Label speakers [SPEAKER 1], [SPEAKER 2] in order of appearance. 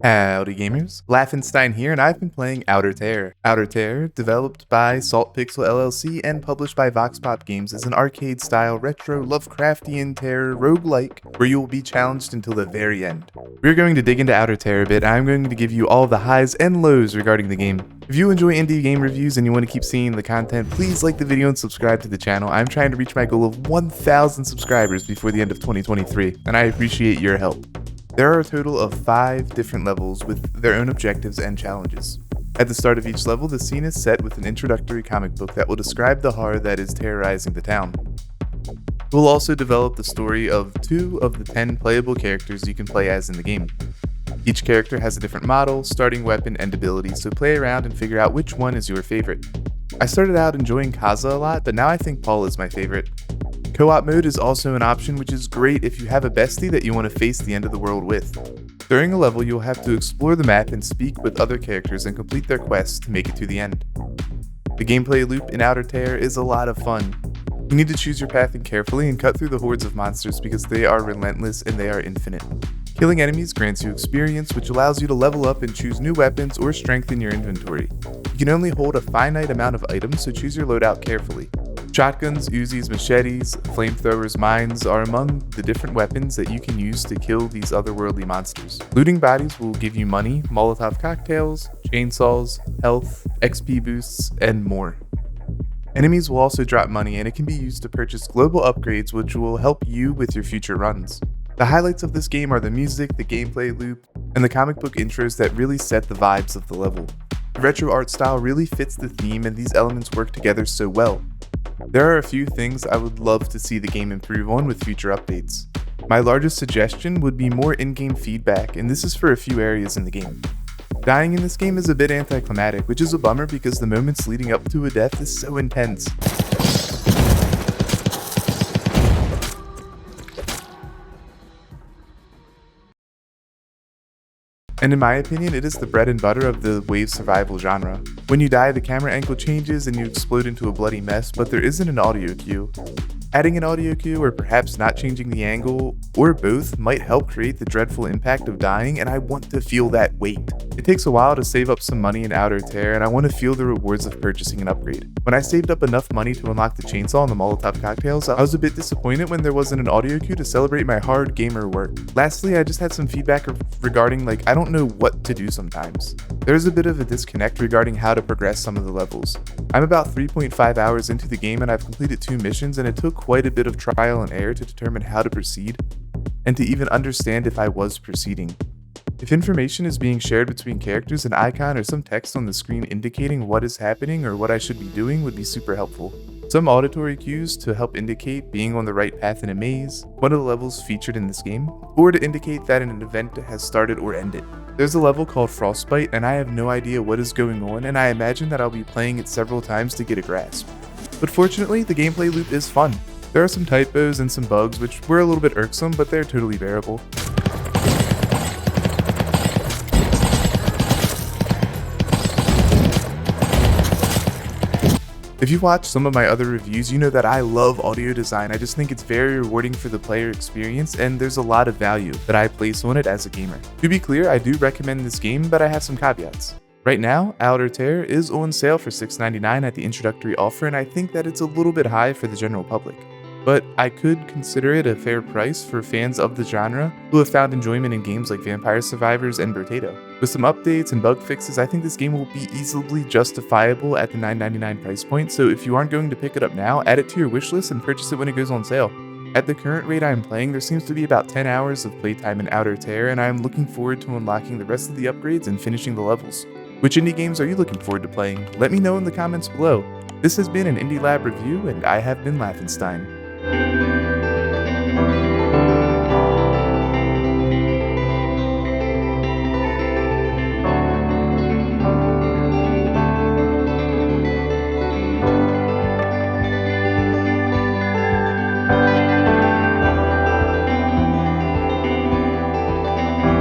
[SPEAKER 1] Howdy gamers, Laufenstein here, and I've been playing Outer Terror. Outer Terror, developed by Salt Pixel LLC and published by Voxpop Games, is an arcade-style retro Lovecraftian terror roguelike where you will be challenged until the very end. We're going to dig into Outer Terror a bit, and I'm going to give you all of the highs and lows regarding the game. If you enjoy indie game reviews and you want to keep seeing the content, please like the video and subscribe to the channel. I'm trying to reach my goal of 1,000 subscribers before the end of 2023, and I appreciate your help. There are a total of 5 different levels with their own objectives and challenges. At the start of each level, the scene is set with an introductory comic book that will describe the horror that is terrorizing the town. We'll also develop the story of 2 of the 10 playable characters you can play as in the game. Each character has a different model, starting weapon, and ability, so play around and figure out which one is your favorite. I started out enjoying Kaza a lot, but now I think Paul is my favorite. Co-op mode is also an option, which is great if you have a bestie that you want to face the end of the world with. During a level, you'll have to explore the map and speak with other characters and complete their quests to make it to the end. The gameplay loop in Outer Terror is a lot of fun. You need to choose your pathing carefully and cut through the hordes of monsters because they are relentless and they are infinite. Killing enemies grants you experience, which allows you to level up and choose new weapons or strengthen your inventory. You can only hold a finite amount of items, so choose your loadout carefully. Shotguns, Uzis, machetes, flamethrowers, mines are among the different weapons that you can use to kill these otherworldly monsters. Looting bodies will give you money, Molotov cocktails, chainsaws, health, XP boosts, and more. Enemies will also drop money, and it can be used to purchase global upgrades which will help you with your future runs. The highlights of this game are the music, the gameplay loop, and the comic book intros that really set the vibes of the level. The retro art style really fits the theme, and these elements work together so well. There are a few things I would love to see the game improve on with future updates. My largest suggestion would be more in-game feedback, and this is for a few areas in the game. Dying in this game is a bit anticlimactic, which is a bummer because the moments leading up to a death is so intense. And in my opinion, it is the bread and butter of the wave survival genre. When you die, the camera angle changes and you explode into a bloody mess, but there isn't an audio cue. Adding an audio cue, or perhaps not changing the angle, or both, might help create the dreadful impact of dying, and I want to feel that weight. It takes a while to save up some money in Outer Terror, and I want to feel the rewards of purchasing an upgrade. When I saved up enough money to unlock the chainsaw and the Molotov cocktails, I was a bit disappointed when there wasn't an audio cue to celebrate my hard gamer work. Lastly, I just had some feedback regarding I don't know what to do sometimes. There's a bit of a disconnect regarding how to progress some of the levels. I'm about 3.5 hours into the game and I've completed 2 missions, and it took quite a bit of trial and error to determine how to proceed, and to even understand if I was proceeding. If information is being shared between characters, an icon or some text on the screen indicating what is happening or what I should be doing would be super helpful. Some auditory cues to help indicate being on the right path in a maze, one of the levels featured in this game, or to indicate that an event has started or ended. There's a level called Frostbite, and I have no idea what is going on, and I imagine that I'll be playing it several times to get a grasp. But fortunately, the gameplay loop is fun. There are some typos and some bugs which were a little bit irksome, but they're totally bearable. If you've watched some of my other reviews, you know that I love audio design. I just think it's very rewarding for the player experience, and there's a lot of value that I place on it as a gamer. To be clear, I do recommend this game, but I have some caveats. Right now, Outer Terror is on sale for $6.99 at the introductory offer, and I think that it's a little bit high for the general public. But I could consider it a fair price for fans of the genre who have found enjoyment in games like Vampire Survivors and Brotato. With some updates and bug fixes, I think this game will be easily justifiable at the $9.99 price point, so if you aren't going to pick it up now, add it to your wishlist and purchase it when it goes on sale. At the current rate I am playing, there seems to be about 10 hours of playtime in Outer Terror, and I am looking forward to unlocking the rest of the upgrades and finishing the levels. Which indie games are you looking forward to playing? Let me know in the comments below. This has been an Indie Lab review, and I have been Laufenstein.